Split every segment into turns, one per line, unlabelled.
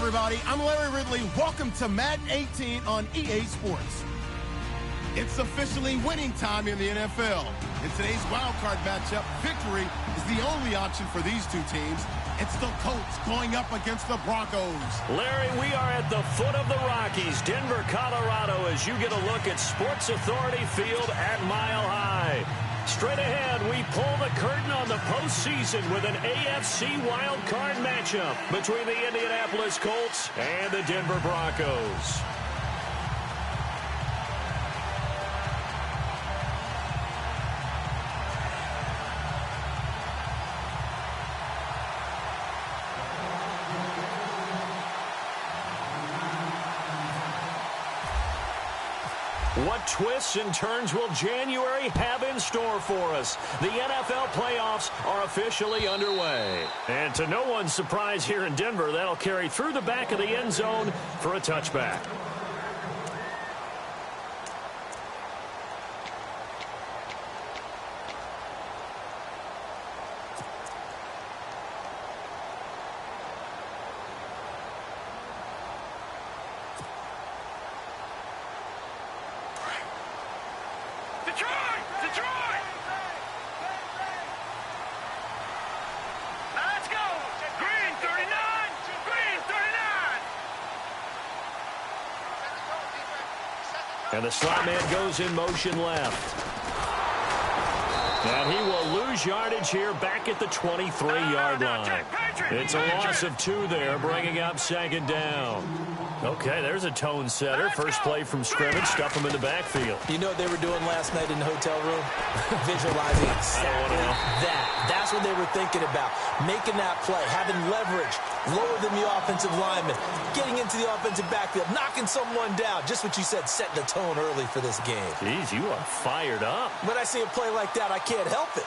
everybody. I'm Larry Ridley. Welcome to Madden 18 on EA Sports. It's officially winning time in the NFL. In today's wildcard matchup, victory is the only option for these two teams. It's the Colts going up against the Broncos.
Larry, we are at the foot of the Rockies, Denver, Colorado, as you get a look at Sports Authority Field at Mile High. Straight ahead, we pull the curtain on the postseason with an AFC wildcard matchup between the Indianapolis Colts and the Denver Broncos. What twists and turns will January have in store for us? The NFL playoffs are officially underway. And to no one's surprise here in Denver, that'll carry through the back of the end zone for a touchback. And the slot man goes in motion left. And he will lose yardage here back at the 23-yard line. It's a loss of 2 there, bringing up second down. Okay, there's a tone setter. First play from scrimmage, stuff him in the backfield.
You know what they were doing last night in the hotel room? Visualizing exactly that. That's what they were thinking about. Making that play, having leverage, lower than the offensive lineman, getting into the offensive backfield, knocking someone down. Just what you said, setting the tone early for this game.
Jeez, you are fired up.
When I see a play like that, I can't help it.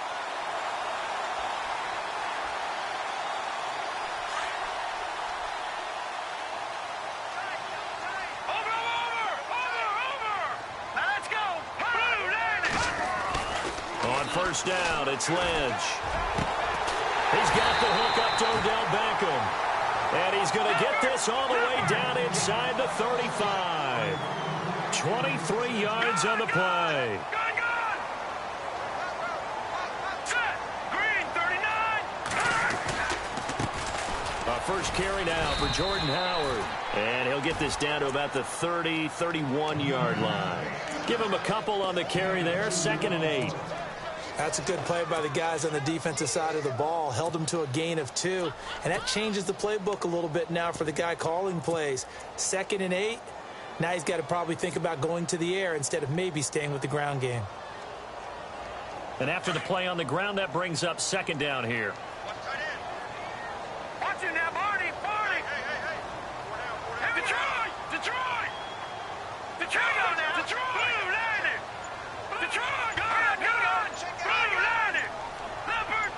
First down, it's Lynch. He's got the hook up to Odell Beckham. And he's going to get this all the way down inside the 35. 23 yards on the play. First carry now for Jordan Howard. And he'll get this down to about the 30, 31-yard line. Give him a couple on the carry there, 2nd and 8.
That's a good play by the guys on the defensive side of the ball. Held him to a gain of 2. And that changes the playbook a little bit now for the guy calling plays. 2nd and 8. Now he's got to probably think about going to the air instead of maybe staying with the ground game.
And after the play on the ground, that brings up second down here.
Watch it now, Barney. Detroit.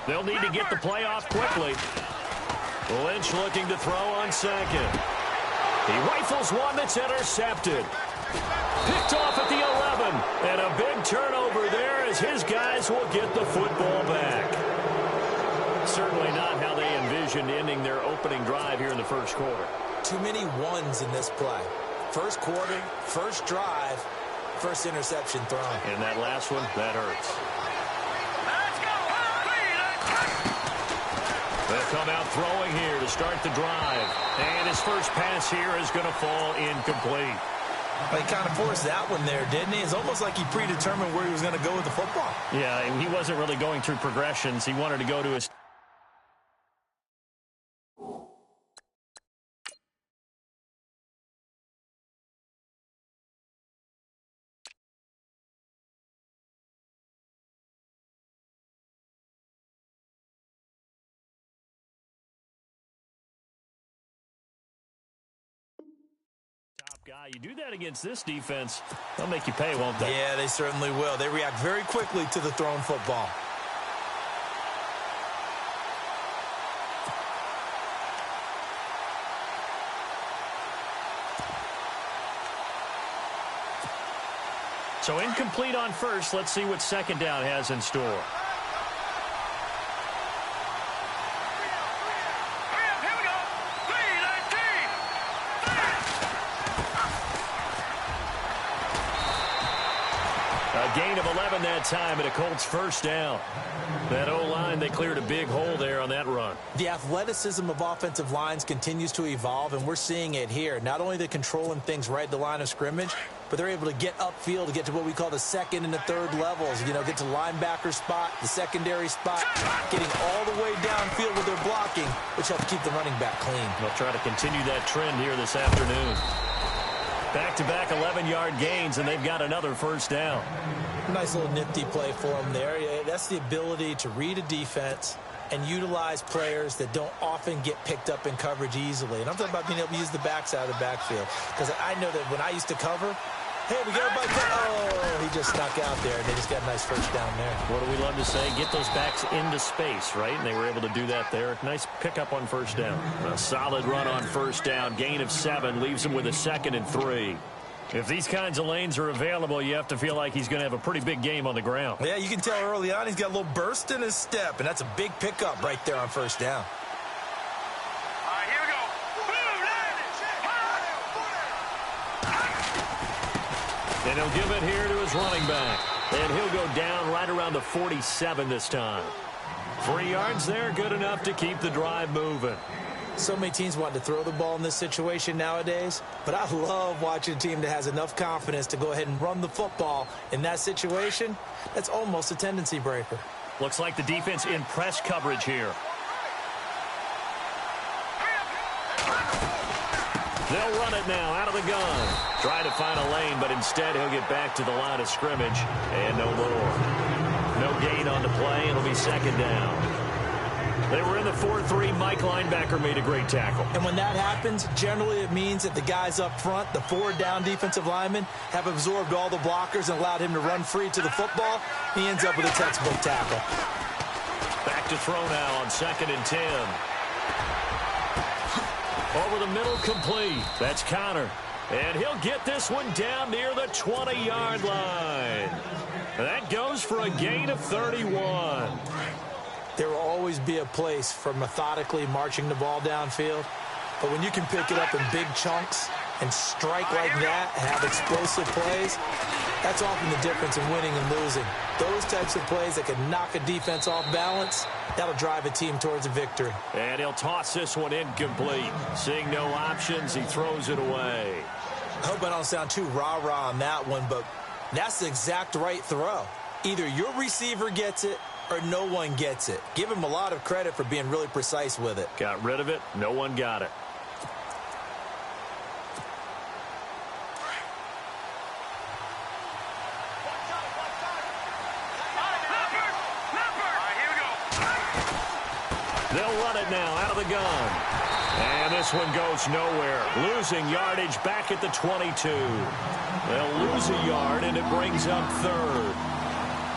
They'll need to get the play off quickly. Lynch looking to throw on second. He rifles one that's intercepted. Picked off at the 11. And a big turnover there as his guys will get the football back. Certainly not how they envisioned ending their opening drive here in the first quarter.
Too many ones in this play. First quarter, first drive, first interception thrown.
And that last one, that hurts. They'll come out throwing here to start the drive. And his first pass here is going to fall incomplete.
Well, he kind of forced that one there, didn't he? It's almost like he predetermined where he was going to go with the football.
Yeah, he wasn't really going through progressions. He wanted to go to his... guy. You do that against this defense, they'll make you pay, won't they?
Yeah, they certainly will. They react very quickly to the thrown football.
So incomplete on first. Let's see what second down has in store. gain of 11 that time, and a Colts first down. That O-line, they cleared a big hole there on that run.
The athleticism of offensive lines continues to evolve, and we're seeing it here. Not only they're controlling things right at the line of scrimmage, but they're able to get upfield to get to what we call the second and the third levels. You know, get to linebacker spot, the secondary spot, getting all the way downfield with their blocking, which helps keep the running back clean.
They'll try to continue that trend here this afternoon. Back-to-back 11-yard gains, and they've got another first down.
Nice little nifty play for them there. That's the ability to read a defense and utilize players that don't often get picked up in coverage easily. And I'm talking about being able to use the backside of the backfield. Because I know that when I used to cover, hey, we got everybody. Oh, he just snuck out there, and they just got a nice first down there.
What do we love to say? Get those backs into space, right? And they were able to do that there. Nice pickup on first down. A solid run on first down. Gain of 7 leaves him with a 2nd and 3. If these kinds of lanes are available, you have to feel like he's going to have a pretty big game on the ground.
Yeah, you can tell early on he's got a little burst in his step, and that's a big pickup right there on first down.
All right, here we go.
And he'll give it here to his running back. And he'll go down right around the 47 this time. 3 yards there, good enough to keep the drive moving.
So many teams want to throw the ball in this situation nowadays, but I love watching a team that has enough confidence to go ahead and run the football in that situation. That's almost a tendency breaker.
Looks like the defense in press coverage here. They'll run it now out of the gun. Try to find a lane, but instead he'll get back to the line of scrimmage. And no more. No gain on the play. It'll be 2nd down. They were in the 4-3. Mike linebacker made a great tackle.
And when that happens, generally it means that the guys up front, the 4-down defensive linemen, have absorbed all the blockers and allowed him to run free to the football. He ends up with a textbook tackle.
Back to throw now on 2nd and 10. Over the middle, complete. That's Connor. And he'll get this one down near the 20-yard line. That goes for a gain of 31.
There will always be a place for methodically marching the ball downfield. But when you can pick it up in big chunks and strike like that, have explosive plays, that's often the difference in winning and losing. Those types of plays that can knock a defense off balance, that'll drive a team towards a victory.
And he'll toss this one incomplete. Seeing no options, he throws it away.
I hope I don't sound too rah-rah on that one, but that's the exact right throw. Either your receiver gets it or no one gets it. Give him a lot of credit for being really precise with it.
Got rid of it. No one got it. They'll run it now out of the gun. And this one goes nowhere. Losing yardage back at the 22. They'll lose a yard, and it brings up 3rd.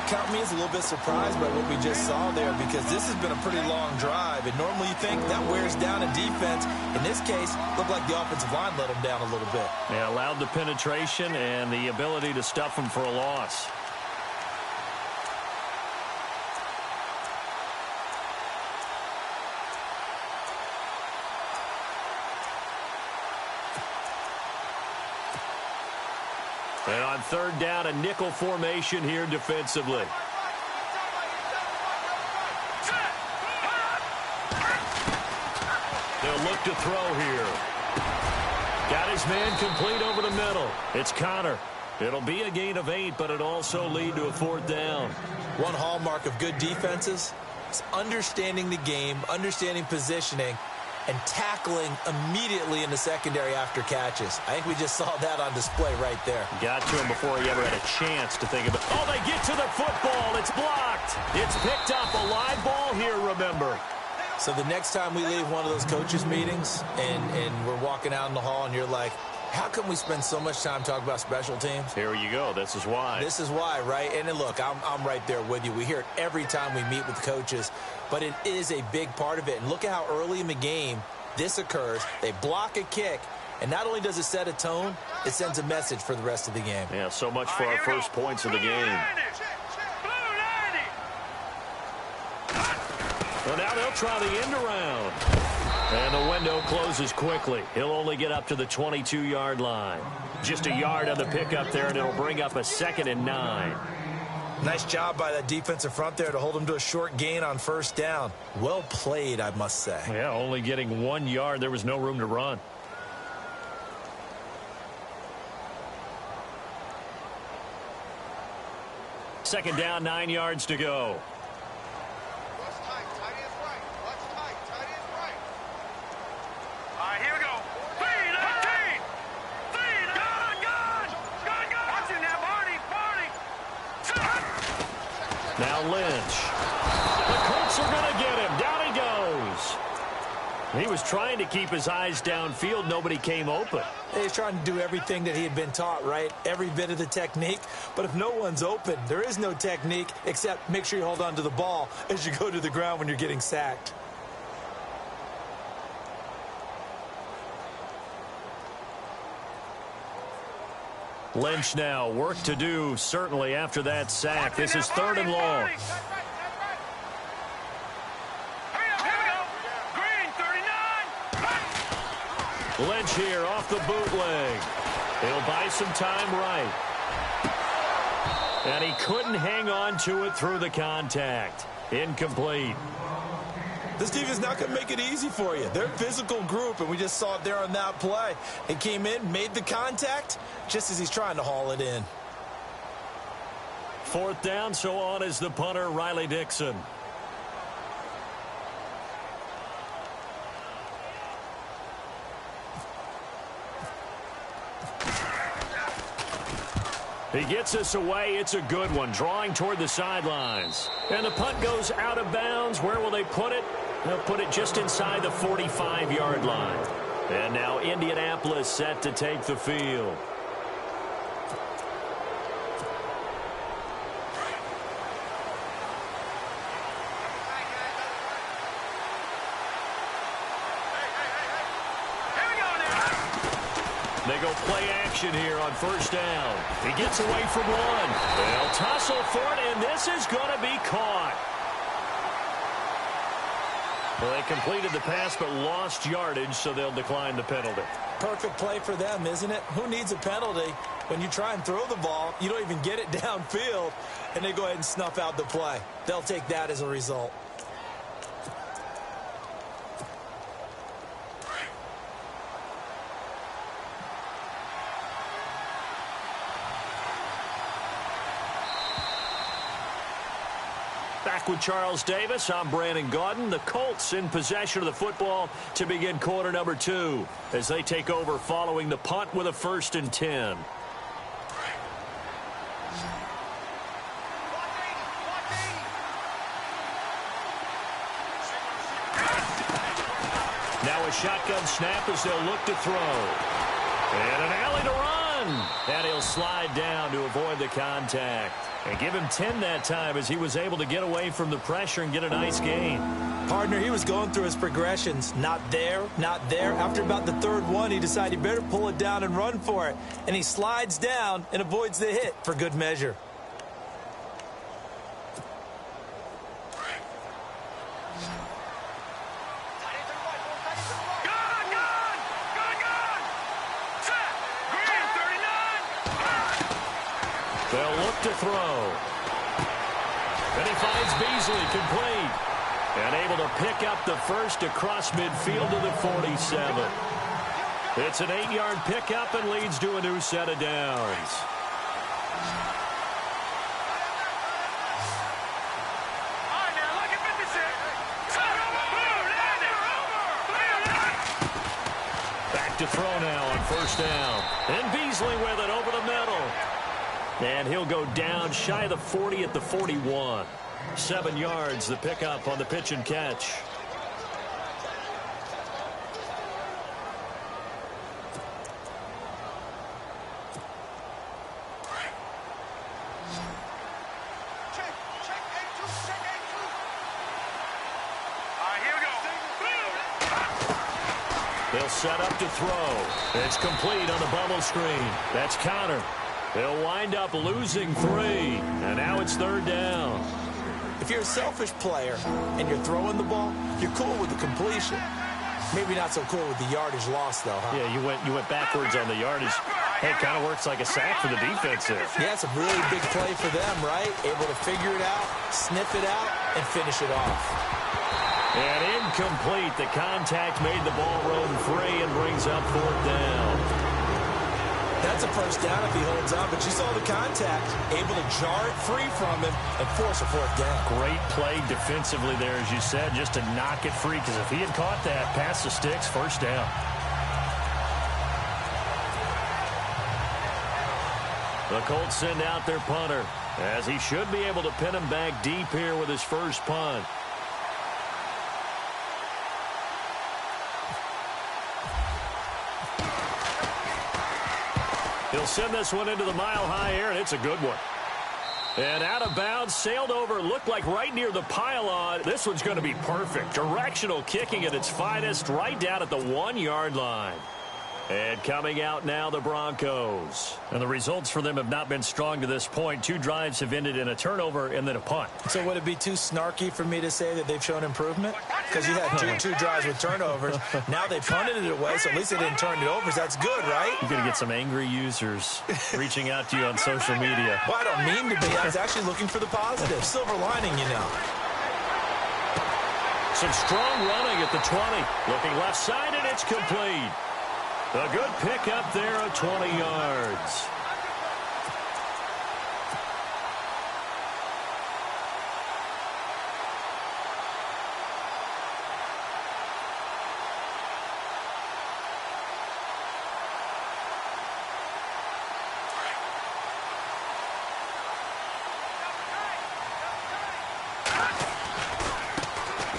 Count me as a little bit surprised by what we just saw there, because this has been a pretty long drive, and normally you think that wears down a defense. In this case, looked like the offensive line let them down a little bit.
Yeah, allowed the penetration and the ability to stuff them for a loss. And on 3rd down, a nickel formation here defensively. They'll look to throw here. Got his man complete over the middle. It's Connor. It'll be a gain of 8, but it also lead to a 4th down.
One hallmark of good defenses is understanding the game, understanding positioning, and tackling immediately in the secondary after catches. I think we just saw that on display right there.
Got to him before he ever had a chance to think of it. Oh, they get to the football. It's blocked. It's picked up. A live ball here, remember.
So the next time we leave one of those coaches' meetings and we're walking out in the hall and you're like, how come we spend so much time talking about special teams?
Here you go. This is why.
This is why, right? And then look, I'm right there with you. We hear it every time we meet with coaches, but it is a big part of it. And look at how early in the game this occurs. They block a kick, and not only does it set a tone, it sends a message for the rest of the game.
Yeah, so much for our first points of the game. Well, now they'll try the end around. And the window closes quickly. He'll only get up to the 22-yard line. Just a yard on the pickup there, and it'll bring up a 2nd and 9.
Nice job by that defensive front there to hold him to a short gain on first down. Well played, I must say.
Yeah, only getting 1 yard. There was no room to run. Second down, 9 yards to go.
Here we go. Feed, 18. Feed, gun. Watch him now, Barney.
Now Lynch. The Colts are going to get him. Down he goes. He was trying to keep his eyes downfield. Nobody came open.
He's trying to do everything that he had been taught, right? Every bit of the technique. But if no one's open, there is no technique except make sure you hold on to the ball as you go to the ground when you're getting sacked.
Lynch now, work to do, certainly, after that sack. This is 3rd and long.
Here we go. Green, 39.
Lynch here off the bootleg. He'll buy some time right. And he couldn't hang on to it through the contact. Incomplete.
This team is not going to make it easy for you. They're a physical group, and we just saw it there on that play. He came in, made the contact, just as he's trying to haul it in.
4th down, so on is the punter, Riley Dixon. He gets us away. It's a good one, drawing toward the sidelines. And the punt goes out of bounds. Where will they put it? They'll put it just inside the 45-yard line. And now Indianapolis set to take the field. They go play action here on 1st down. He gets away from one. They'll tussle for it, and this is going to be caught. Well, they completed the pass but lost yardage, so they'll decline the penalty.
Perfect play for them, isn't it? Who needs a penalty? When you try and throw the ball, you don't even get it downfield, and they go ahead and snuff out the play. They'll take that as a result.
Back with Charles Davis, I'm Brandon Gaudin. The Colts in possession of the football to begin quarter number 2 as they take over following the punt with a 1st and 10. Now a shotgun snap as they'll look to throw. And an alley to run. And he'll slide down to avoid the contact. And give him 10 that time as he was able to get away from the pressure and get a nice gain.
Partner, he was going through his progressions. Not there, not there. After about the 3rd one, he decided he better pull it down and run for it. And he slides down and avoids the hit for good measure.
They'll look to throw. And he finds Beasley complete. And able to pick up the 1st across midfield to the 47. It's an 8-yard pickup and leads to a new set of downs. Back to throw now on 1st down. And Beasley with it over the middle. And he'll go down shy of the 40 at the 41. 7 yards, the pickup on the pitch and catch. They'll set up to throw. It's complete on the bubble screen. That's counter. They'll wind up losing 3. And now it's 3rd down.
If you're a selfish player and you're throwing the ball, you're cool with the completion. Maybe not so cool with the yardage loss, though, huh?
Yeah, you went backwards on the yardage. Hey, it kind of works like a sack for the defense there.
Yeah, it's a really big play for them, right? Able to figure it out, sniff it out, and finish it off.
And incomplete. The contact made the ball roam free and brings up 4th down.
That's a first down if he holds on, but you saw the contact, able to jar it free from him and force a 4th down.
Great play defensively there, as you said, just to knock it free, because if he had caught that, past the sticks, 1st down. The Colts send out their punter, as he should be able to pin him back deep here with his first punt. He'll send this one into the mile-high air, and it's a good one. And out of bounds, sailed over, looked like right near the pylon. This one's going to be perfect. Directional kicking at its finest, right down at the 1-yard line. And coming out now, the Broncos. And the results for them have not been strong to this point. 2 drives have ended in a turnover and then a punt.
So would it be too snarky for me to say that they've shown improvement? Because you had two drives with turnovers. Now they punted it away, so at least they didn't turn it over. So that's good, right?
You're going to get some angry users reaching out to you on social media.
Well, I don't mean to be. I was actually looking for the positive. Silver lining, you know.
Some strong running at the 20. Looking left side, and it's complete. A good pick up there at 20 yards.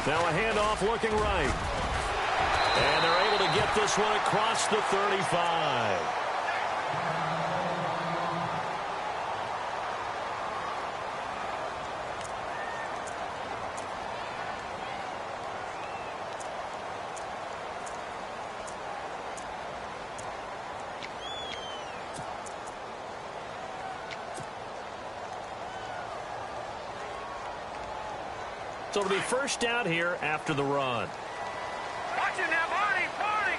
Now a handoff looking right. And they're able to get this one across the 35. So it'll be first down here after the run.
Watch it now, Barney! Barney!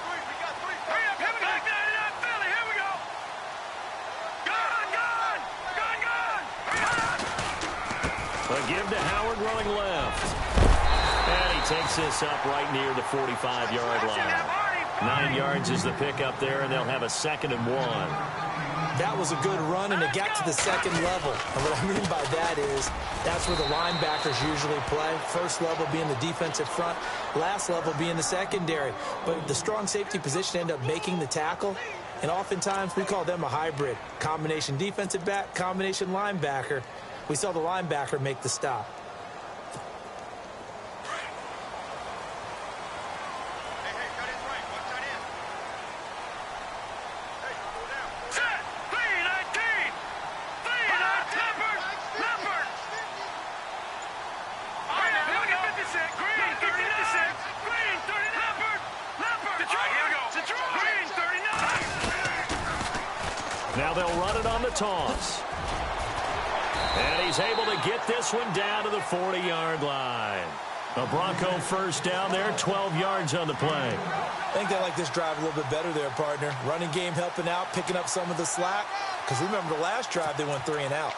We got three. Hurry up, here we go. Back that Philly, here we go. Gun!
A give to Howard running left. And he takes this up right near the 45-yard line. 9 yards is the pickup there, and they'll have a 2nd and 1.
That was a good run, and it got to the 2nd level. And what I mean by that is that's where the linebackers usually play. First level being the defensive front, last level being the secondary. But the strong safety position ended up making the tackle, and oftentimes we call them a hybrid. Combination defensive back, combination linebacker. We saw the linebacker make the stop.
Now they'll run it on the toss. And he's able to get this one down to the 40-yard line. A Bronco first down there, 12 yards on the play.
I think they like this drive a little bit better there, partner. Running game helping out, picking up some of the slack. Because remember the last drive, they went 3 and out.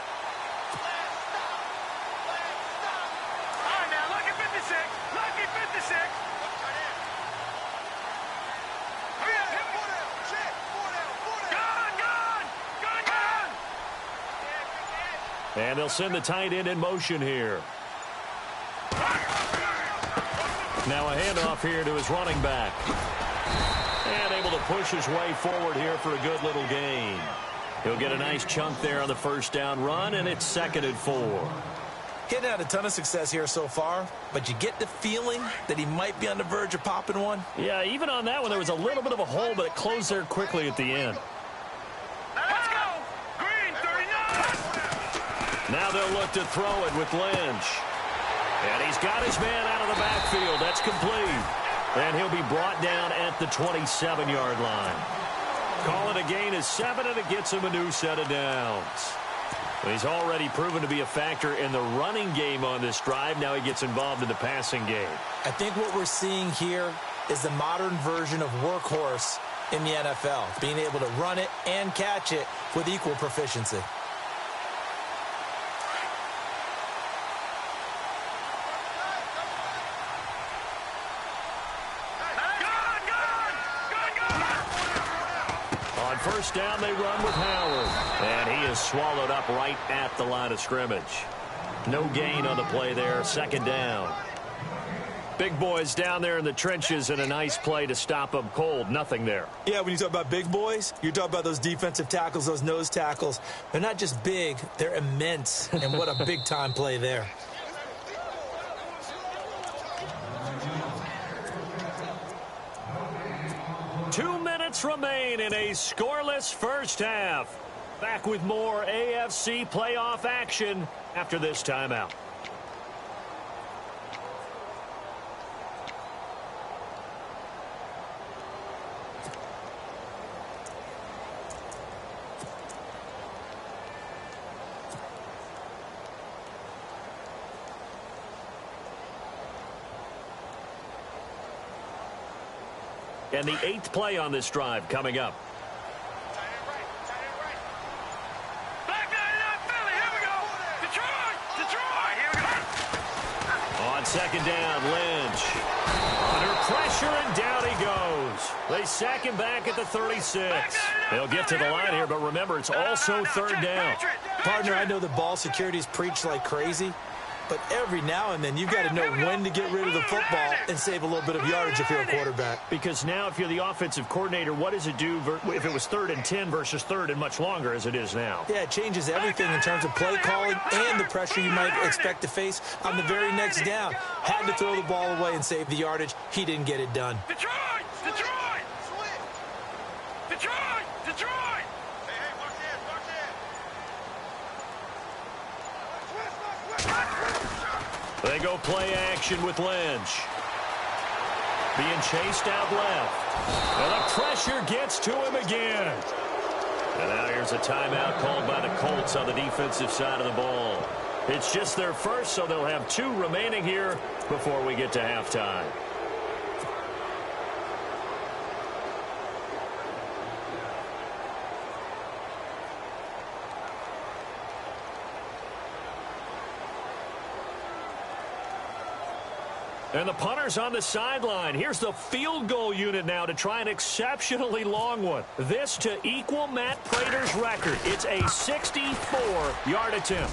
All right, now, lucky 56. Lucky 56. Hurry up, hit 4 down. Check. 4 down. Gun.
And they'll send the tight end in motion here. Now a handoff here to his running back. And able to push his way forward here for a good little gain. He'll get a nice chunk there on the first down run, and it's 2nd and 4.
Hitting had a ton of success here so far, but you get the feeling that he might be on the verge of popping one.
Yeah, even on that one, there was a little bit of a hole, but it closed there quickly at the end.
Let's go. Green, 39.
Now they'll look to throw it with Lynch. And he's got his man out of the backfield. That's complete. And he'll be brought down at the 27-yard line. Call it a gain of 7, and it gets him a new set of downs. Well, he's already proven to be a factor in the running game on this drive. Now he gets involved in the passing game.
I think what we're seeing here is the modern version of workhorse in the NFL, being able to run it and catch it with equal proficiency.
On first down, they run with Howard. And he is swallowed up right at the line of scrimmage. No gain on the play there. Second down. Big boys down there in the trenches, and a nice play to stop them cold. Nothing there.
Yeah, when you talk about big boys, you're talking about those defensive tackles, those nose tackles. They're not just big, they're immense. And what a big-time play there.
Two minutes remain in a scoreless first half. Back with more AFC playoff action after this timeout. And the 8th play on this drive coming up. On second down, Lynch. Under pressure, and down he goes. They sack him back at the 36. They'll get to the line here, but remember, it's also third down.
Partner, I know the ball security is preached like crazy, but every now and then you've got to know when to get rid of the football and save a little bit of yardage if you're a quarterback.
Because now if you're the offensive coordinator, what does it do if it was 3rd and 10 versus 3rd and much longer as it is now?
Yeah, it changes everything in terms of play calling and the pressure you might expect to face on the very next down. Had to throw the ball away and save the yardage. He didn't get it done.
Detroit! Detroit! Detroit! Detroit! Hey, watch this, watch this!
They go play action with Lynch. Being chased out left. And the pressure gets to him again. And now here's a timeout called by the Colts on the defensive side of the ball. It's just their first, so they'll have 2 remaining here before we get to halftime. And the punter's on the sideline. Here's the field goal unit now to try an exceptionally long one. This to equal Matt Prater's record. It's a 64-yard attempt.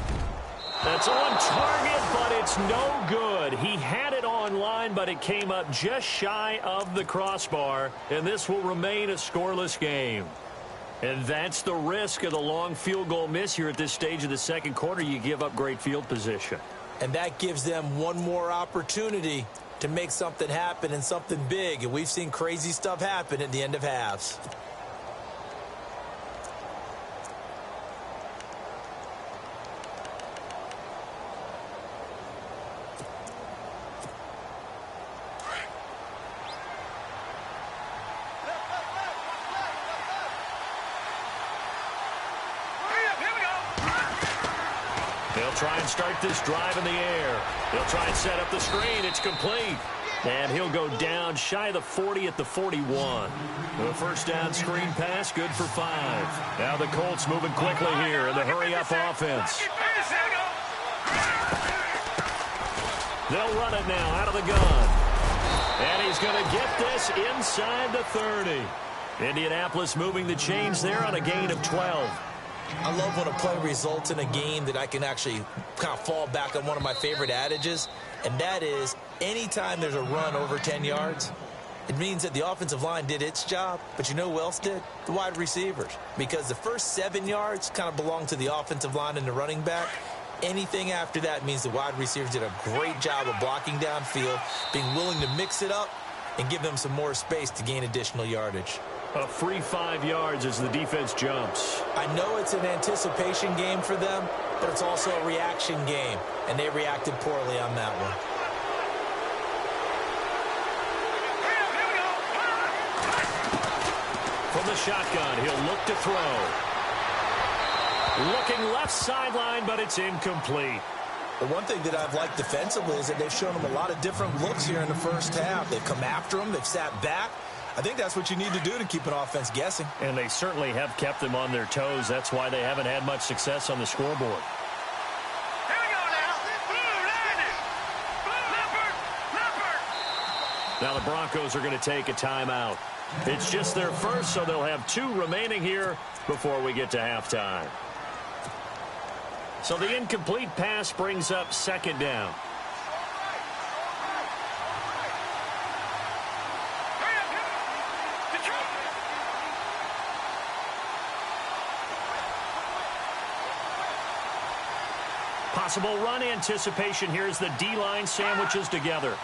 That's on target, but it's no good. He had it on line, but it came up just shy of the crossbar. And this will remain a scoreless game. And that's the risk of the long field goal miss here at this stage of the second quarter. You give up great field position.
And that gives them one more opportunity to make something happen and something big. And we've seen crazy stuff happen at the end of halves.
They'll try and start this drive in the air. They'll try and set up the screen. It's complete. And he'll go down shy of the 40 at the 41. The first down screen pass, good for 5. Now the Colts moving quickly here in the hurry-up offense. They'll run it now out of the gun. And he's going to get this inside the 30. Indianapolis moving the chains there on a gain of 12.
I love when a play results in a game that I can actually kind of fall back on one of my favorite adages, and that is anytime there's a run over 10 yards, it means that the offensive line did its job, but you know who else did? The wide receivers. Because the first 7 yards kind of belong to the offensive line and the running back. Anything after that means the wide receivers did a great job of blocking downfield, being willing to mix it up, and give them some more space to gain additional yardage.
A free 5 yards as the defense jumps.
I know it's an anticipation game for them, but it's also a reaction game, and they reacted poorly on that one.
From the shotgun, he'll look to throw. Looking left sideline, but it's incomplete.
The one thing that I've liked defensively is that they've shown them a lot of different looks here in the first half. They've come after them. They've sat back. I think that's what you need to do to keep an offense guessing.
And they certainly have kept them on their toes. That's why they haven't had much success on the scoreboard.
Here we go now. Blue, landed. Leopard.
Now the Broncos are going to take a timeout. It's just their first, so they'll have 2 remaining here before we get to halftime. So the incomplete pass brings up second down. Possible run anticipation here as the D-line sandwiches together.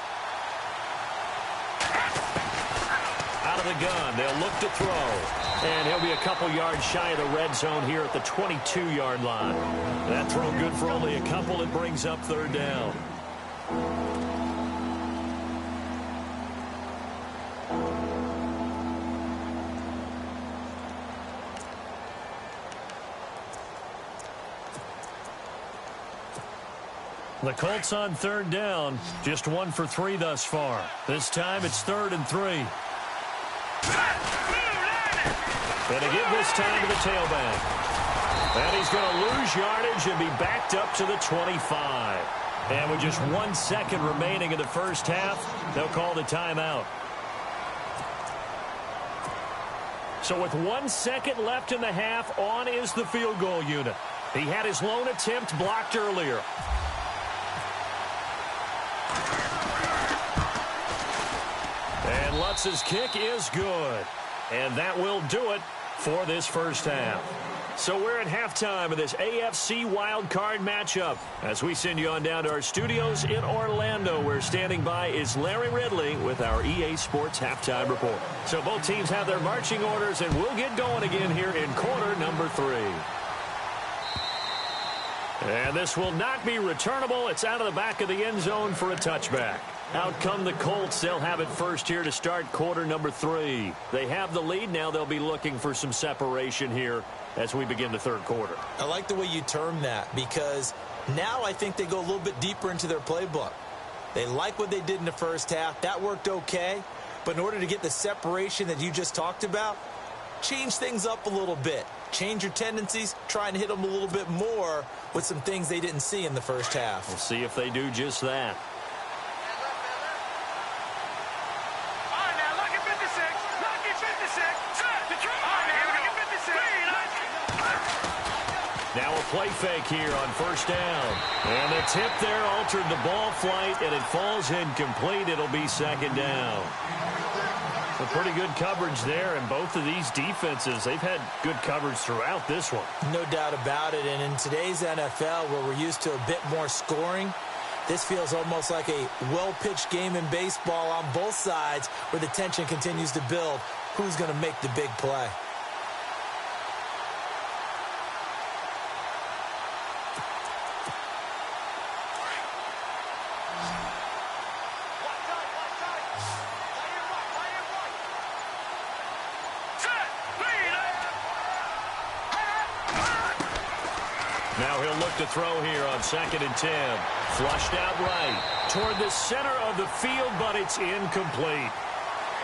Out of the gun, they'll look to throw. And he'll be a couple yards shy of the red zone here at the 22-yard line. That throw good for only a couple. It brings up third down. The Colts on third down, just 1 for 3 thus far. This time it's 3rd and 3. And to give this time to the tailback. And he's going to lose yardage and be backed up to the 25. And with just 1 second remaining in the first half, they'll call the timeout. So with 1 second left in the half, on is the field goal unit. He had his lone attempt blocked earlier. And Lutz's kick is good. And that will do it for this first half. So we're at halftime of this AFC wildcard matchup. As we send you on down to our studios in Orlando, where standing by is Larry Ridley with our EA Sports Halftime Report. So both teams have their marching orders, and we'll get going again here in quarter number 3. And this will not be returnable. It's out of the back of the end zone for a touchback. Out come the Colts. They'll have it first here to start quarter number 3. They have the lead. Now they'll be looking for some separation here as we begin the third quarter.
I like the way you term that, because now I think they go a little bit deeper into their playbook. They like what they did in the first half. That worked okay. But in order to get the separation that you just talked about, change things up a little bit. Change your tendencies, try and hit them a little bit more with some things they didn't see in the first half.
We'll see if they do just that. Now a play fake here on first down. And the tip there altered the ball flight, and it falls incomplete. It'll be second down. So pretty good coverage there, and both of these defenses, they've had good coverage throughout this one.
No doubt about it, and in today's NFL, where we're used to a bit more scoring, this feels almost like a well-pitched game in baseball on both sides, where the tension continues to build. Who's going to make the big play?
Now he'll look to throw here on 2nd and 10. Flushed out right toward the center of the field, but it's incomplete.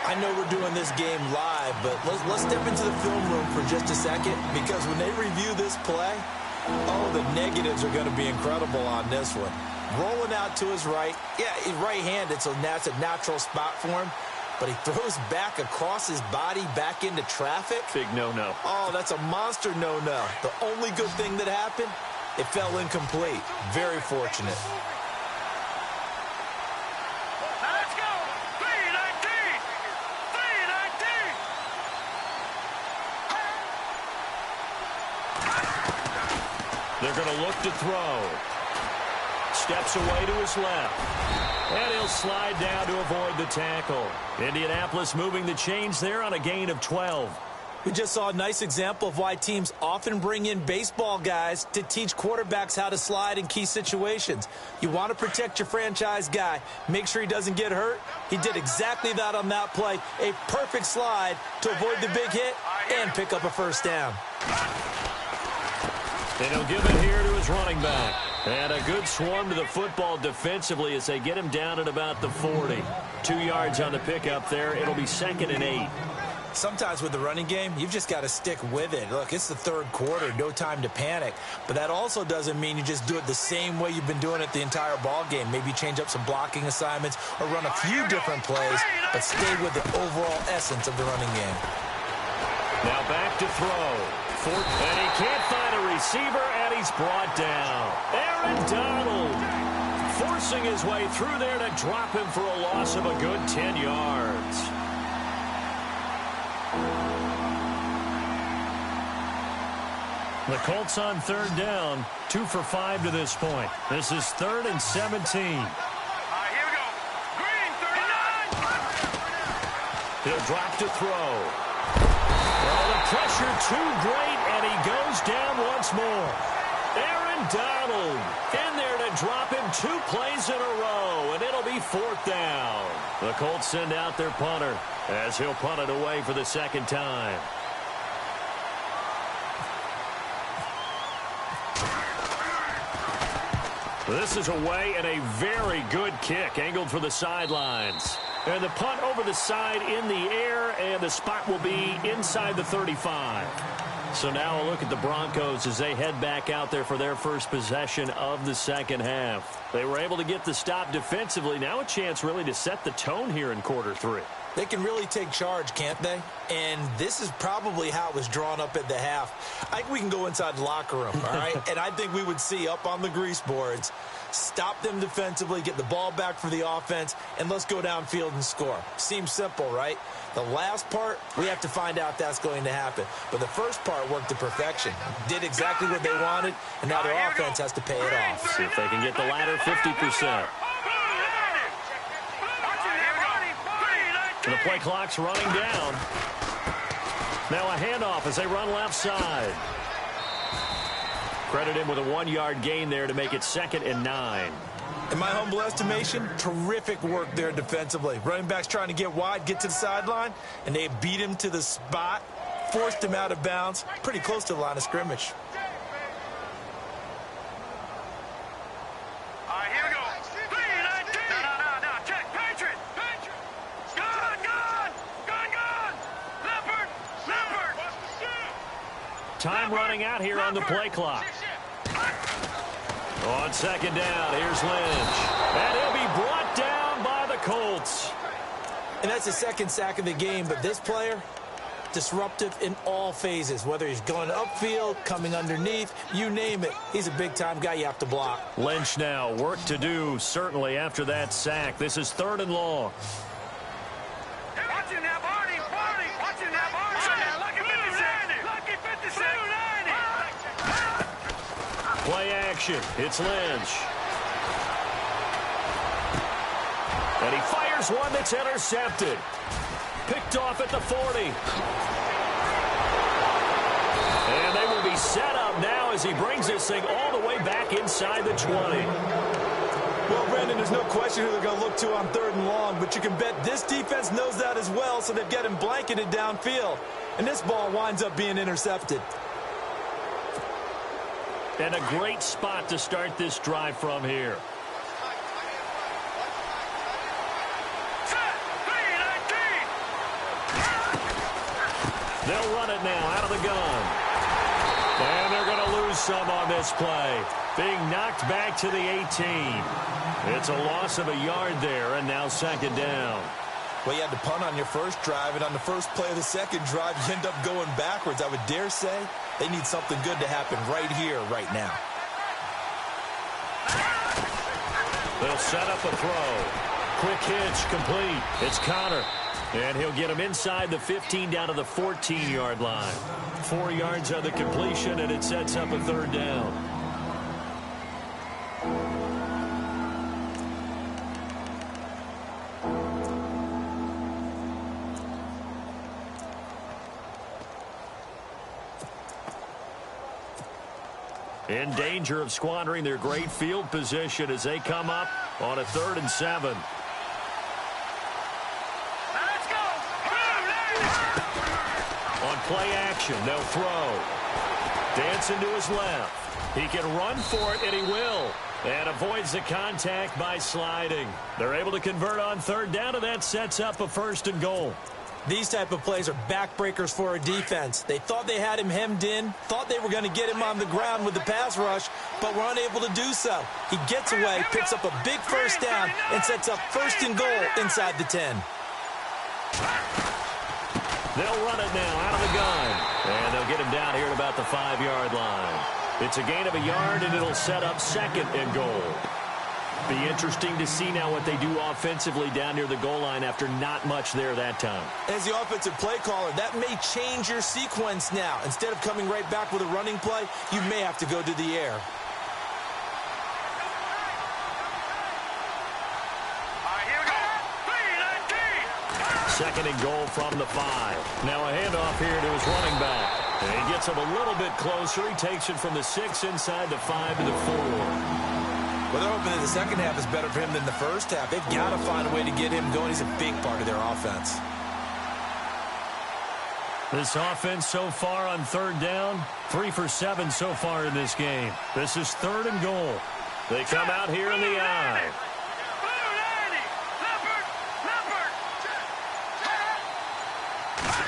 I know we're doing this game live, but let's step into the film room for just a second, because when they review this play, oh, the negatives are going to be incredible on this one. Rolling out to his right. Yeah, he's right-handed, so that's a natural spot for him. But he throws back across his body back into traffic.
Big no-no.
Oh, that's a monster no-no. The only good thing that happened, it fell incomplete. Very fortunate.
Now let's go. 3-19. 3-19.
They're going to look to throw. Steps away to his left. And he'll slide down to avoid the tackle. Indianapolis moving the chains there on a gain of 12.
We just saw a nice example of why teams often bring in baseball guys to teach quarterbacks how to slide in key situations. You want to protect your franchise guy. Make sure he doesn't get hurt. He did exactly that on that play. A perfect slide to avoid the big hit and pick up a first down.
And he'll give it here to his running back. And a good swarm to the football defensively as they get him down at about the 40. 2 yards on the pickup there. It'll be 2nd and 8.
Sometimes with the running game, you've just got to stick with it. Look, it's the third quarter, no time to panic. But that also doesn't mean you just do it the same way you've been doing it the entire ball game. Maybe change up some blocking assignments or run a few different plays, but stay with the overall essence of the running game.
Now back to throw. And he can't find a receiver, and he's brought down. Aaron Donald forcing his way through there to drop him for a loss of a good 10 yards. The Colts on 3rd down, 2 for 5 to this point. This is 3rd and 17.
Here we go. Green, 39.
He'll drop to throw. Well, the pressure too great, and he goes down once more. Aaron Donald in there to drop him 2 plays in a row, and it'll be 4th down. The Colts send out their punter as he'll punt it away for the 2nd time. This is away and a very good kick angled for the sidelines. And the punt over the side in the air, and the spot will be inside the 35. So now a look at the Broncos as they head back out there for their first possession of the second half. They were able to get the stop defensively. Now a chance really to set the tone here in quarter 3.
They can really take charge, can't they? And this is probably how it was drawn up at the half. I think we can go inside the locker room, all right? And I think we would see up on the grease boards, stop them defensively, get the ball back for the offense, and let's go downfield and score. Seems simple, right? The last part, we have to find out that's going to happen. But the first part worked to perfection. Did exactly what they wanted, and now their offense has to pay it off.
See if they can get the latter 50%. The play clock's running down. Now a handoff as they run left side. Credit him with a 1-yard gain there to make it 2nd and 9.
In my humble estimation, terrific work there defensively. Running backs trying to get wide, get to the sideline, and they beat him to the spot, forced him out of bounds, pretty close to the line of scrimmage.
Time running out here on the play clock. On 2nd down, here's Lynch. And he'll be brought down by the Colts.
And that's the 2nd sack of the game, but this player, disruptive in all phases, whether he's going upfield, coming underneath, you name it. He's a big-time guy you have to block.
Lynch now, work to do, certainly after that sack. This is 3rd and long. Play action. It's Lynch. And he fires one that's intercepted. Picked off at the 40. And they will be set up now as he brings this thing all the way back inside the 20.
Well, Brandon, there's no question who they're going to look to on 3rd and long, but you can bet this defense knows that as well, so they've got him blanketed downfield. And this ball winds up being intercepted.
And a great spot to start this drive from here. They'll run it now out of the gun. And they're going to lose some on this play. Being knocked back to the 18. It's a loss of a yard there, and now 2nd down.
Well, you had to punt on your first drive, and on the first play of the second drive, you end up going backwards. I would dare say they need something good to happen right here, right now.
They'll set up a throw. Quick hitch, complete. It's Connor. And he'll get him inside the 15 down to the 14-yard line. 4 yards on the completion, and it sets up a 3rd down. In danger of squandering their great field position as they come up on a 3rd and 7.
Let's go!
On play action, they'll throw. Dancing to his left. He can run for it, and he will. And avoids the contact by sliding. They're able to convert on third down, and that sets up a 1st and goal.
These type of plays are backbreakers for a defense. They thought they had him hemmed in, thought they were going to get him on the ground with the pass rush, but were unable to do so. He gets away, picks up a big 1st down, and sets up 1st and goal inside the 10.
They'll run it now out of the gun. And they'll get him down here at about the 5-yard line. It's a gain of a yard, and it'll set up 2nd and goal. Be interesting to see now what they do offensively down near the goal line after not much there that time.
As the offensive play caller, that may change your sequence now. Instead of coming right back with a running play, you may have to go to the air.
Second and goal from the 5. Now a handoff here to his running back. And he gets him a little bit closer. He takes it from the 6 inside the 5 to the 4.
Well, they're hoping that the second half is better for him than the first half. They've got to find a way to get him going. He's a big part of their offense.
This offense so far on third down, 3 for 7 so far in this game. This is 3rd and goal. They come out here in the I.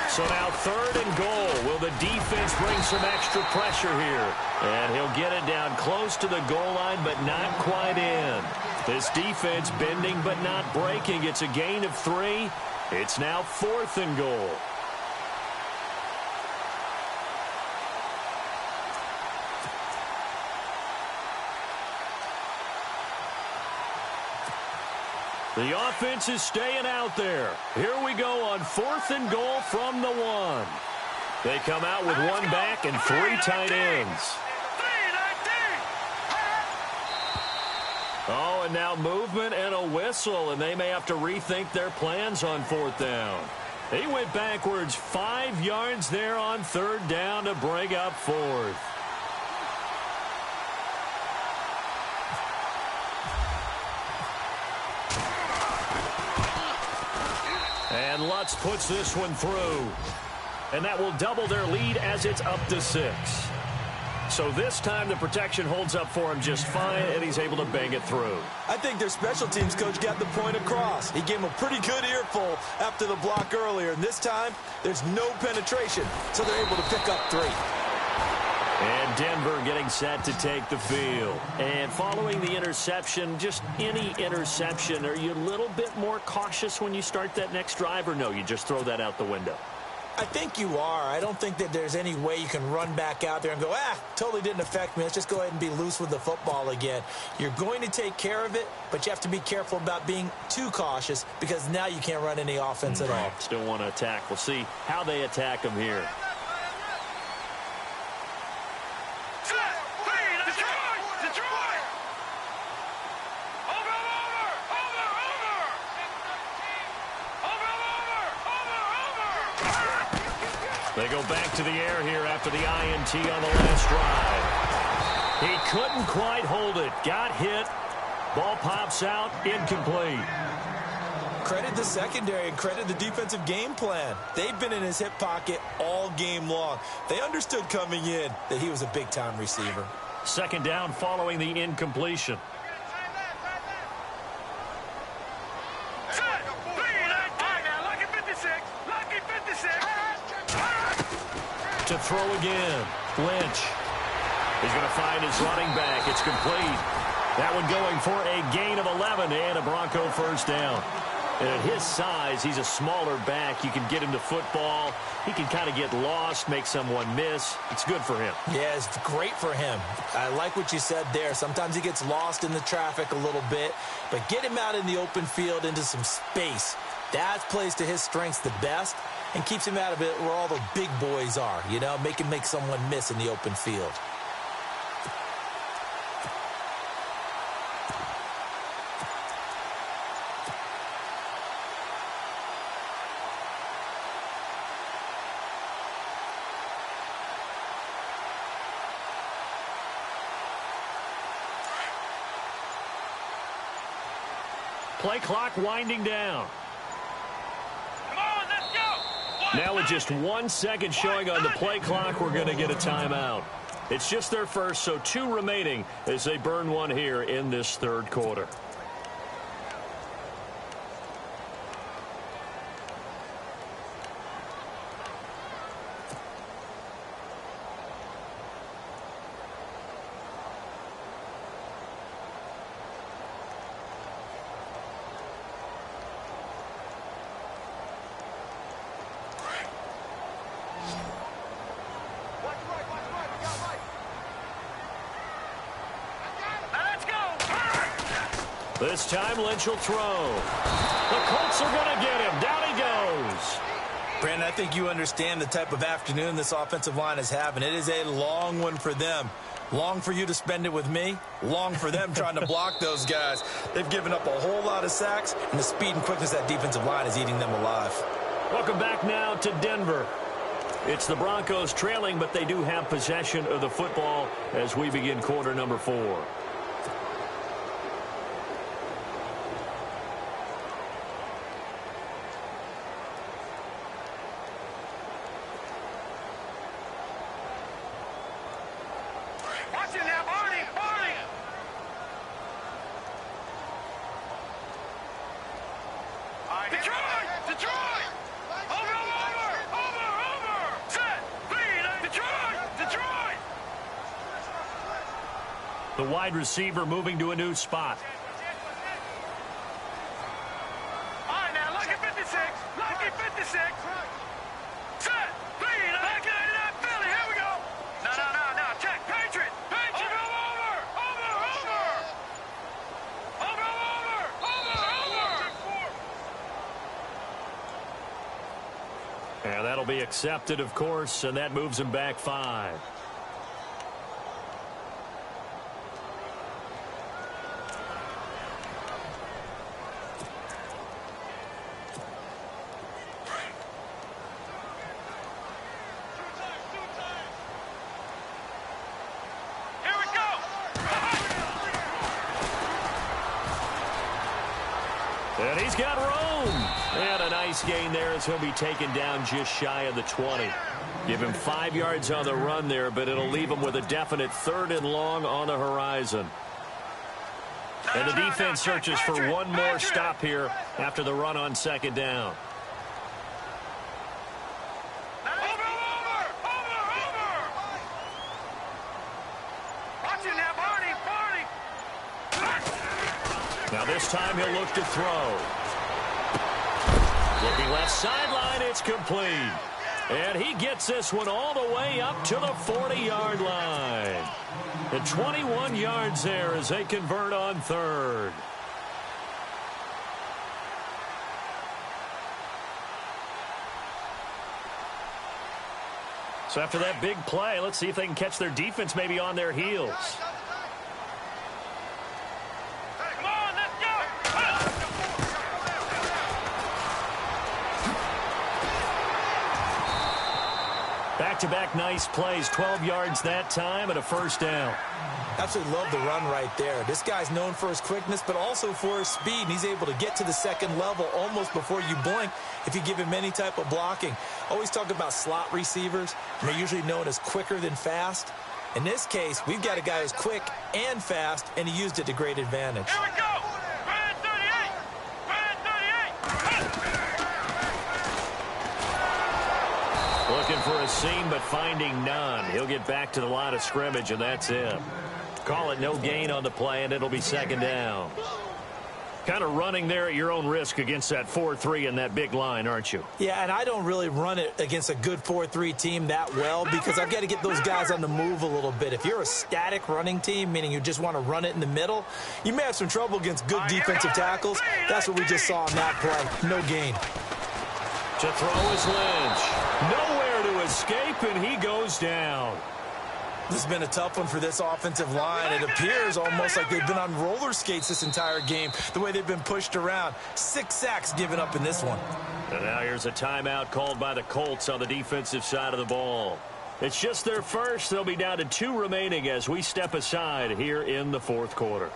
So now 3rd and goal. Will the defense bring some extra pressure here? And he'll get it down close to the goal line, but not quite in. This defense bending but not breaking. It's a gain of 3. It's now 4th and goal. The offense is staying out there. Here we go on 4th and goal from the 1. They come out with 1 back and 3 tight ends. Oh, and now movement and a whistle, and they may have to rethink their plans on 4th down. He went backwards 5 yards there on 3rd down to bring up 4th. And Lutz puts this one through. And that will double their lead as it's up to 6. So this time the protection holds up for him just fine, and he's able to bang it through.
I think their special teams coach got the point across. He gave him a pretty good earful after the block earlier. And this time, there's no penetration, so they're able to pick up 3.
And Denver getting set to take the field. And following the interception, just any interception, are you a little bit more cautious when you start that next drive, or no, you just throw that out the window?
I think you are. I don't think that there's any way you can run back out there and go, totally didn't affect me. Let's just go ahead and be loose with the football again. You're going to take care of it, but you have to be careful about being too cautious because now you can't run any offense at all.
Still want to attack. We'll see how they attack them here. They go back to the air here after the INT on the last drive. He couldn't quite hold it. Got hit. Ball pops out. Incomplete.
Credit the secondary and credit the defensive game plan. They've been in his hip pocket all game long. They understood coming in that he was a big-time receiver.
2nd down following the incompletion. To throw again. Lynch. He's going to find his running back. It's complete. That one going for a gain of 11 and a Bronco 1st down. And at his size, he's a smaller back. You can get him to football. He can kind of get lost, make someone miss. It's good for him.
Yeah, it's great for him. I like what you said there. Sometimes he gets lost in the traffic a little bit, but get him out in the open field into some space. That plays to his strengths the best and keeps him out of it where all the big boys are, you know, make someone miss in the open field.
Play clock winding down. Now with just 1 second showing on the play clock, we're going to get a timeout. It's just their first, so 2 remaining as they burn one here in this third quarter. This time, Lynch will throw. The Colts are going to get him. Down he goes.
Brandon, I think you understand the type of afternoon this offensive line is having. It is a long one for them. Long for you to spend it with me. Long for them trying to block those guys. They've given up a whole lot of sacks, and the speed and quickness of that defensive line is eating them alive.
Welcome back now to Denver. It's the Broncos trailing, but they do have possession of the football as we begin quarter number 4. The wide receiver moving to a new spot.
All right, now, lucky 56. Lucky 56. Set. Lead. Back line to that Philly. Here we go. No. Check. Patriot. Over.
And that'll be accepted, of course, and that moves him back 5. And he's got room. And a nice gain there as he'll be taken down just shy of the 20. Give him 5 yards on the run there, but it'll leave him with a definite 3rd and long on the horizon. And the defense searches for one more stop here after the run on 2nd down. Now this time he'll look to throw. Looking left sideline, it's complete. And he gets this one all the way up to the 40-yard line. And 21 yards there as they convert on 3rd. So after that big play, let's see if they can catch their defense maybe on their heels. Back-to-back nice plays, 12 yards that time and a 1st down.
Absolutely love the run right there. This guy's known for his quickness, but also for his speed. And he's able to get to the 2nd level almost before you blink if you give him any type of blocking. Always talk about slot receivers, and they're usually known as quicker than fast. In this case, we've got a guy who's quick and fast, and he used it to great advantage.
Here we go. Brand 38.
Looking for a seam, but finding none. He'll get back to the line of scrimmage, and that's it. Call it no gain on the play, and it'll be 2nd down. Kind of running there at your own risk against that 4-3 and that big line, aren't you?
Yeah, and I don't really run it against a good 4-3 team that well because I've got to get those guys on the move a little bit. If you're a static running team, meaning you just want to run it in the middle, you may have some trouble against good defensive tackles. That's what we just saw in that play. No gain.
To throw is Lynch. Nowhere to escape, and he goes down.
This has been a tough one for this offensive line. It appears almost like they've been on roller skates this entire game, the way they've been pushed around. 6 sacks given up in this one.
And now here's a timeout called by the Colts on the defensive side of the ball. It's just their first. They'll be down to 2 remaining as we step aside here in the 4th quarter.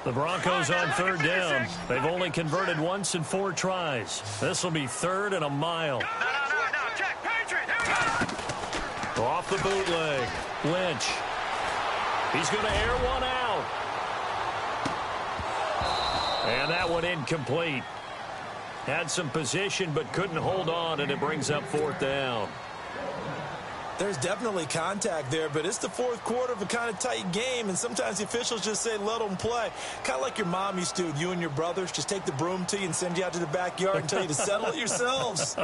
The Broncos on 3rd down. They've only converted once in 4 tries. This will be 3rd and a mile.
No. Check. Patriot. Here we go.
Off the bootleg. Lynch. He's going to air one out. And that one incomplete. Had some position but couldn't hold on, and it brings up fourth down.
There's definitely contact there, but it's the fourth quarter of a kind of tight game, and sometimes the officials just say, let them play. Kind of like your mom used to with you and your brothers. Just take the broom to you and send you out to the backyard and tell you to settle it yourselves.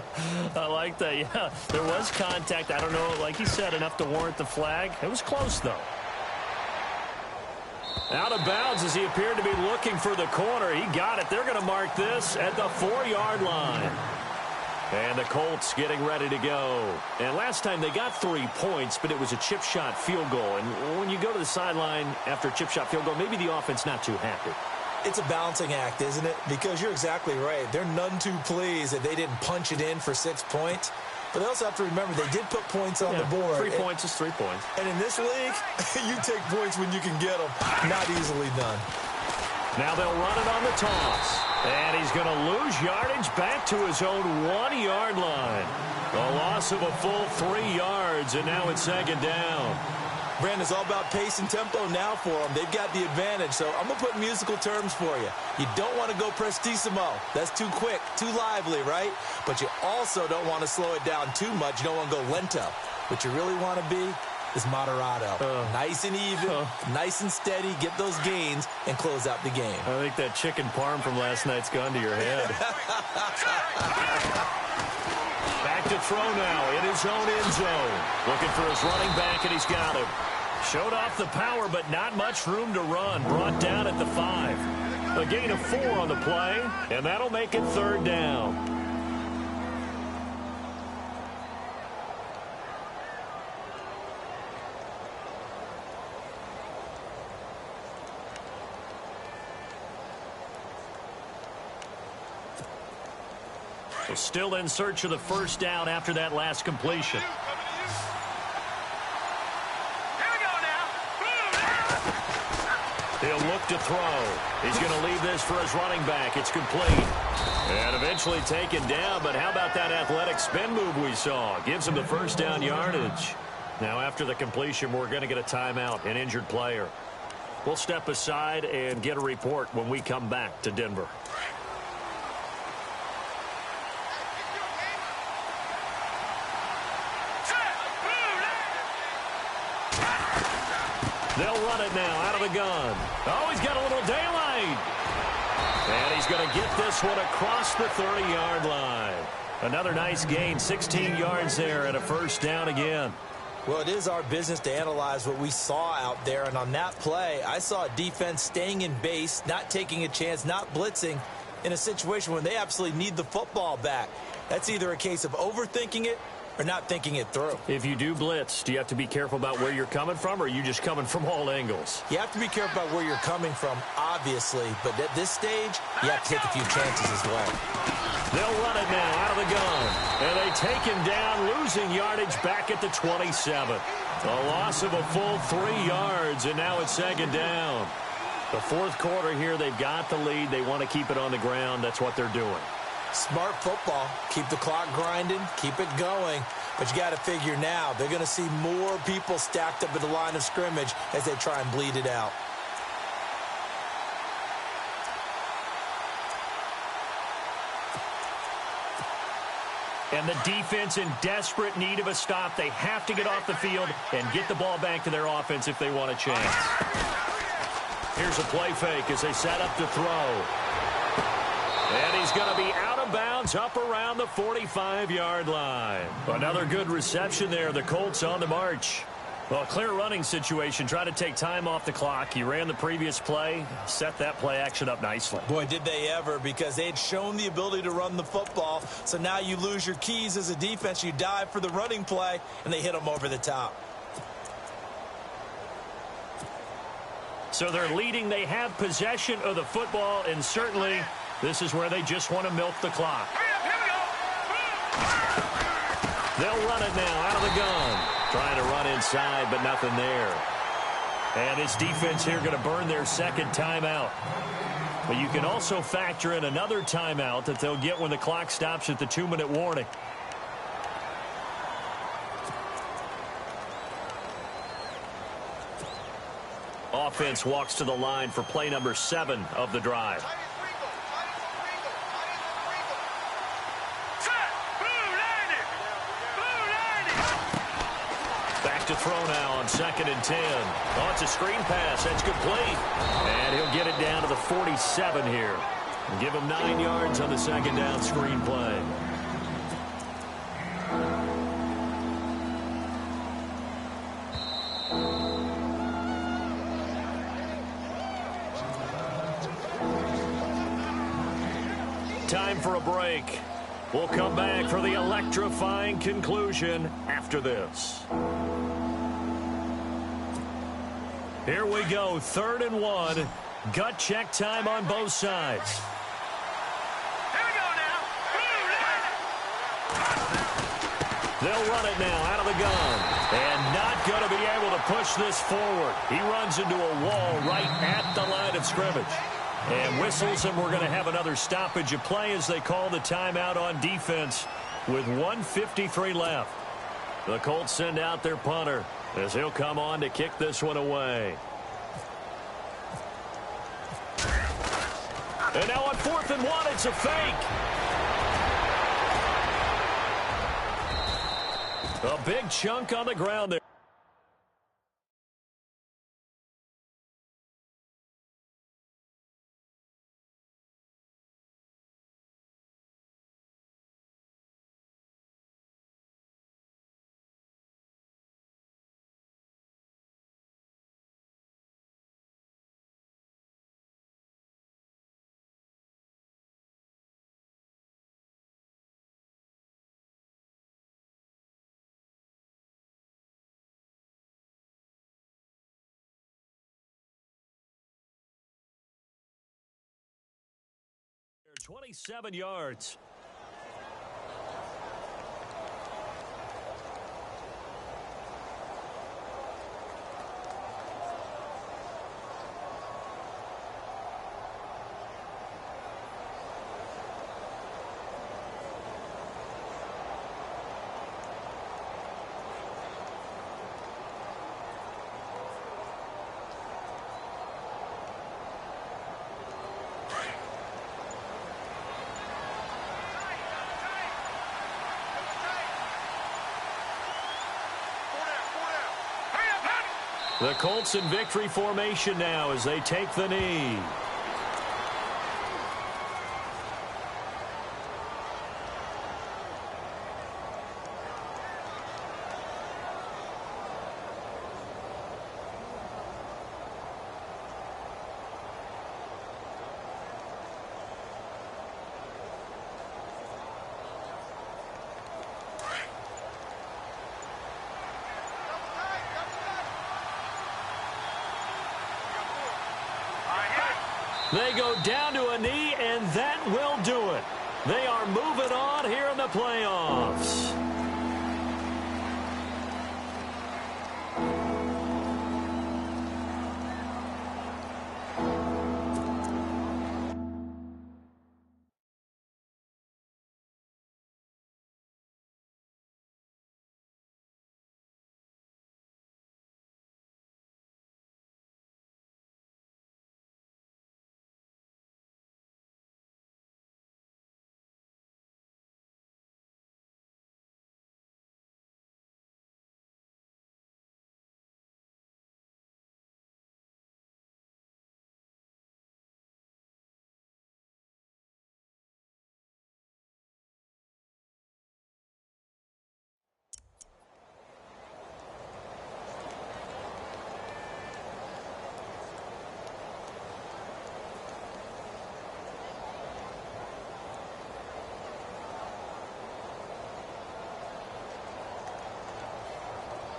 I like that, yeah. There was contact. I don't know, like you said, enough to warrant the flag. It was close, though. Out of bounds as he appeared to be looking for the corner. He got it. They're going to mark this at the 4-yard line. And the Colts getting ready to go. And last time they got 3 points, but it was a chip shot field goal. And when you go to the sideline after a chip shot field goal, maybe the offense not too happy.
It's a balancing act, isn't it? Because you're exactly right. They're none too pleased that they didn't punch it in for 6 points. But they also have to remember they did put points on the board.
3 points is 3 points.
And in this league, you take points when you can get them. Not easily done.
Now they'll run it on the toss. And he's going to lose yardage back to his own 1-yard line. A loss of a full 3 yards, and now it's second down.
Brandon, it's all about pace and tempo now for them. They've got the advantage, so I'm going to put musical terms for you. You don't want to go prestissimo. That's too quick, too lively, right? But you also don't want to slow it down too much. You don't want to go lento. What you really want to be is moderato. Nice and even, nice and steady, get those gains, and close out the game.
I think that chicken parm from last night's gone to your head. Back to throw now in his own end zone. Looking for his running back, and he's got him. Showed off the power, but not much room to run. Brought down at the 5. A gain of 4 on the play, and that'll make it third down. So still in search of the first down after that last completion.
Here we go now.
He'll look to throw. He's going to leave this for his running back. It's complete. And eventually taken down, but how about that athletic spin move we saw? Gives him the first down yardage. Now after the completion, we're going to get a timeout, an injured player. We'll step aside and get a report when we come back to Denver. They'll run it now out of the gun. Oh, he's got a little daylight. And he's going to get this one across the 30-yard line. Another nice gain, 16 yards there, and a first down again.
Well, it is our business to analyze what we saw out there. And on that play, I saw a defense staying in base, not taking a chance, not blitzing in a situation when they absolutely need the football back. That's either a case of overthinking it or not thinking it through.
If you do blitz, do you have to be careful about where you're coming from, or are you just coming from all angles?
You have to be careful about where you're coming from, obviously, but at this stage, you have to take a few chances as well.
They'll run it now out of the gun, and they take him down, losing yardage back at the 27. A loss of a full 3 yards, and now it's second down. The fourth quarter here, they've got the lead. They want to keep it on the ground. That's what they're doing.
Smart football. Keep the clock grinding. Keep it going. But you got to figure now, they're going to see more people stacked up at the line of scrimmage as they try and bleed it out.
And the defense in desperate need of a stop. They have to get off the field and get the ball back to their offense if they want a chance. Here's a play fake as they set up to throw. And he's going to be out of bounds up around the 45-yard line. Another good reception there. The Colts on the march. Well, a clear running situation. Trying to take time off the clock. He ran the previous play. Set that play action up nicely.
Boy, did they ever, because they had shown the ability to run the football. So now you lose your keys as a defense. You dive for the running play, and they hit them over the top.
So they're leading. They have possession of the football, and certainly this is where they just want to milk the clock. They'll run it now out of the gun. Trying to run inside, but nothing there. And this defense here going to burn their second timeout. But you can also factor in another timeout that they'll get when the clock stops at the 2-minute warning. offense walks to the line for play number 7 of the drive. Back to throw now on 2nd and 10. Oh, it's a screen pass. That's complete. And he'll get it down to the 47 here. Give him 9 yards on the 2nd down screen play. Time for a break. We'll come back for the electrifying conclusion after this. Here we go, 3rd and 1. Gut check time on both sides.
Here we go now.
They'll run it now out of the gun. And not going to be able to push this forward. He runs into a wall right at the line of scrimmage. And whistles, and we're going to have another stoppage of play as they call the timeout on defense with 1:53 left. The Colts send out their punter as he'll come on to kick this one away. And now on 4th and 1, it's a fake. A big chunk on the ground there. They're 27 yards. The Colts in victory formation now as they take the knee. They go down to a knee, and that will do it. They are moving on here in the playoffs.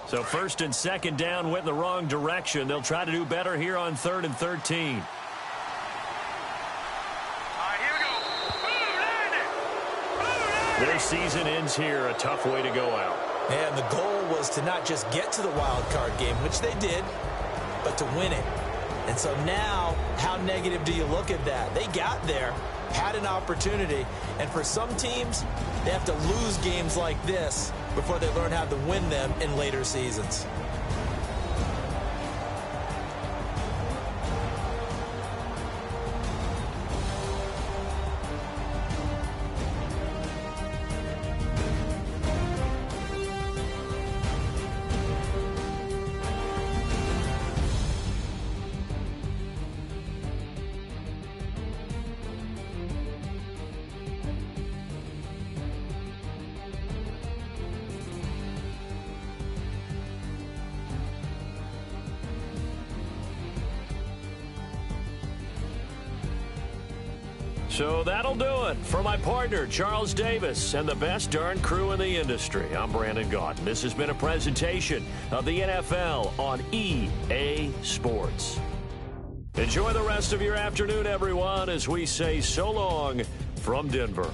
So 1st and 2nd down went in the wrong direction. They'll try to do better here on 3rd and 13.
All right, here we go.
Their season ends here. A tough way to go out.
And the goal was to not just get to the wild card game, which they did, but to win it. And so now, how negative do you look at that? They got there, had an opportunity, and for some teams, they have to lose games like this before they learn how to win them in later seasons.
So that'll do it. For my partner, Charles Davis, and the best darn crew in the industry, I'm Brandon Gaudin. This has been a presentation of the NFL on EA Sports. Enjoy the rest of your afternoon, everyone, as we say so long from Denver.